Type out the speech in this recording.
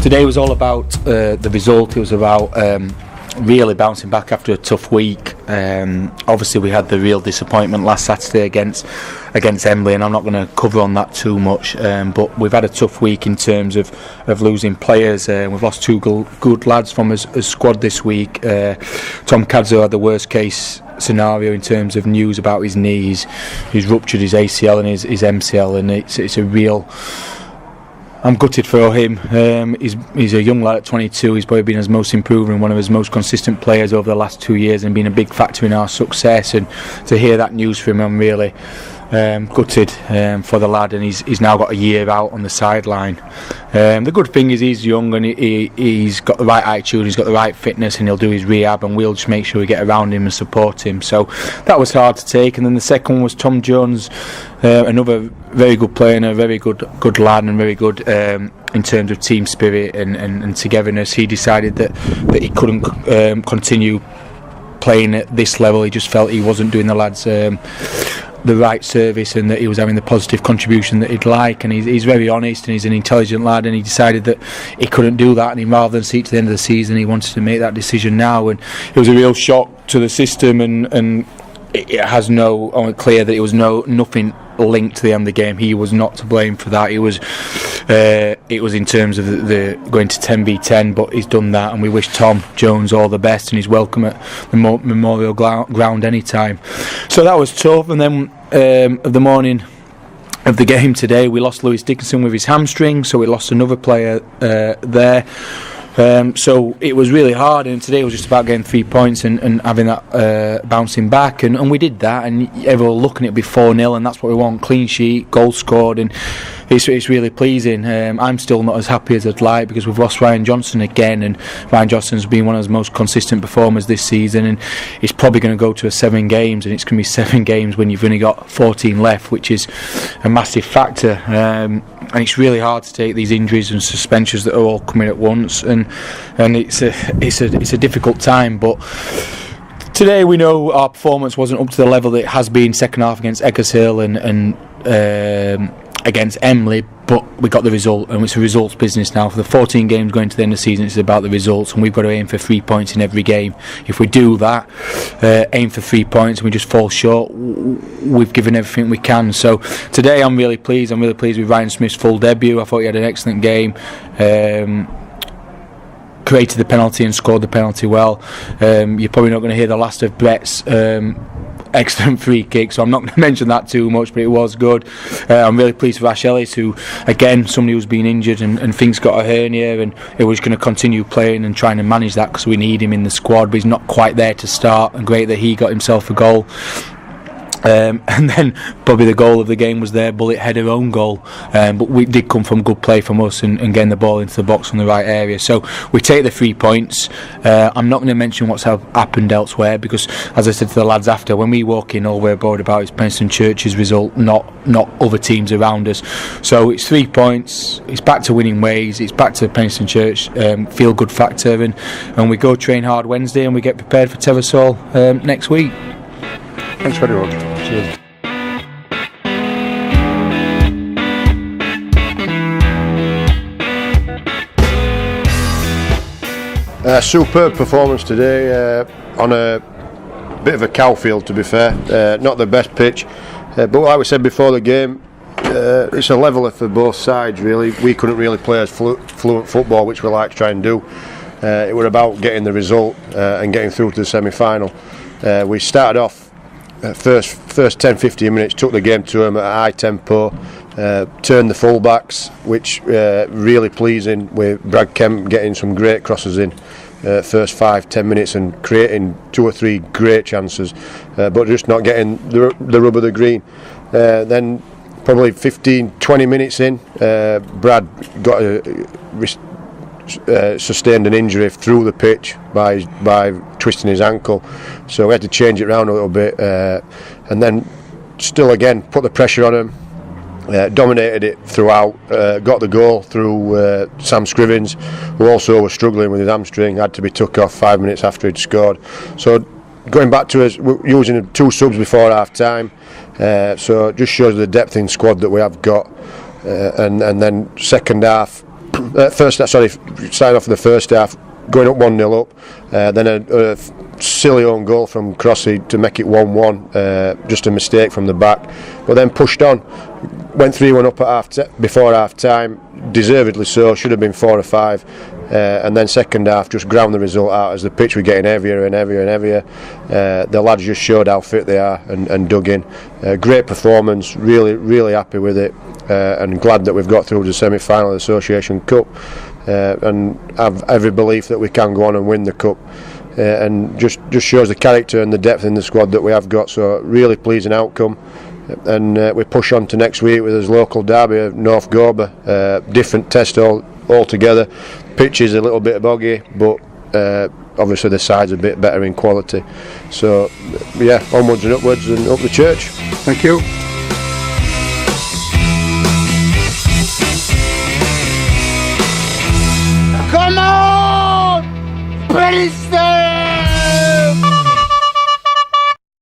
Today was all about the result. It was about really bouncing back after a tough week. Obviously we had the real disappointment last Saturday against Emley, and I'm not going to cover on that too much, but we've had a tough week in terms of losing players. We've lost two good lads from his squad this week. Tom Cadzo had the worst case scenario in terms of news about his knees. He's ruptured his ACL and his MCL, and it's a real... I'm gutted for him. He's a young lad at 22. He's probably been his most improved and one of his most consistent players over the last 2 years, and been a big factor in our success. And to hear that news from him, I'm really gutted for the lad, and he's now got a year out on the sideline. The good thing is he's young, and he's got the right attitude, he's got the right fitness, and he'll do his rehab, and we'll just make sure we get around him and support him. So that was hard to take. And then the second one was Tom Jones, another very good player and a very good lad, and very good in terms of team spirit and togetherness. He decided that he couldn't continue playing at this level. He just felt he wasn't doing the lads the right service, and that he was having the positive contribution that he'd like. And he's very honest, and he's an intelligent lad, and he decided that he couldn't do that, and rather than see it to the end of the season, he wanted to make that decision now. And it was a real shock to the system, and it has clear that it was nothing linked to the end of the game. He was not to blame for that. It was in terms of the going to 10v10, but he's done that, and we wish Tom Jones all the best, and he's welcome at the Memorial Ground anytime. So that was tough. And then the morning of the game today, we lost Lewis Dickinson with his hamstring, so we lost another player there. So it was really hard, and today was just about getting 3 points and having that bouncing back, and we did that, and everyone looking at it be 4-0, and that's what we want: clean sheet, goal scored, and it's really pleasing. I'm still not as happy as I'd like, because we've lost Ryan Johnson again, and Ryan Johnson's been one of the most consistent performers this season, and it's probably going to go to 7 games, and it's going to be 7 games when you've only got 14 left, which is a massive factor. And it's really hard to take these injuries and suspensions that are all coming at once, and it's a difficult time. But today we know our performance wasn't up to the level that it has been second half against Rosehill and against Emley, but we got the result, and it's a results business now. For the 14 games going to the end of the season, it's about the results, and we've got to aim for 3 points in every game. If we do that, aim for 3 points, and we just fall short, we've given everything we can. So today I'm really pleased with Ryan Smith's full debut. I thought he had an excellent game. Created the penalty and scored the penalty well. You're probably not going to hear the last of Brett's excellent free kick, so I'm not going to mention that too much, but it was good. I'm really pleased with Ash Ellis, who, again, somebody who's been injured and thinks got a hernia, and he was going to continue playing and trying to manage that, because we need him in the squad, but he's not quite there to start, and great that he got himself a goal. And then probably the goal of the game was their bullet header own goal, but we did come from good play from us and getting the ball into the box from the right area. So we take the 3 points. I'm not going to mention what's happened elsewhere, because, as I said to the lads after, when we walk in, all we're bored about is Penistone Church's result, not other teams around us. So it's 3 points, it's back to winning ways, it's back to Penistone Church feel good factor, and we go train hard Wednesday, and we get prepared for Terrasol next week. Thanks very much. Cheers. Superb performance today on a bit of a cow field, to be fair. Not the best pitch, but like we said before the game, it's a leveler for both sides, really. We couldn't really play as fluent football, which we like to try and do. It was about getting the result and getting through to the semi-final. We started off first 10-15 minutes, took the game to them at a high tempo, turned the full-backs, which really pleasing, with Brad Kemp getting some great crosses in first 5-10 minutes and creating 2 or 3 great chances, but just not getting the rub of the green. Then probably 15-20 minutes in, Brad got sustained an injury through the pitch by twisting his ankle, so we had to change it around a little bit, and then still again put the pressure on him, dominated it throughout, got the goal through Sam Scrivens, who also was struggling with his hamstring, had to be took off 5 minutes after he'd scored. So going back to us using 2 subs before half time, so it just shows the depth in squad that we have got, and then second half starting off in the first half, going up 1-0 up, then a silly own goal from Crossy to make it 1-1, just a mistake from the back, but then pushed on, went 3-1 up at before half time, deservedly so, should have been 4 or 5, and then second half just ground the result out as the pitch was getting heavier and heavier and heavier. The lads just showed how fit they are and dug in. Great performance, really happy with it, and glad that we've got through to the semi-final of the Association Cup, and have every belief that we can go on and win the cup. And just shows the character and the depth in the squad that we have got, so really pleasing outcome. And we push on to next week with his local derby of North Gober, different test altogether. Pitch is a little bit boggy, but obviously the side's a bit better in quality. So yeah, onwards and upwards and up the church. Thank you. Come on! Penistone!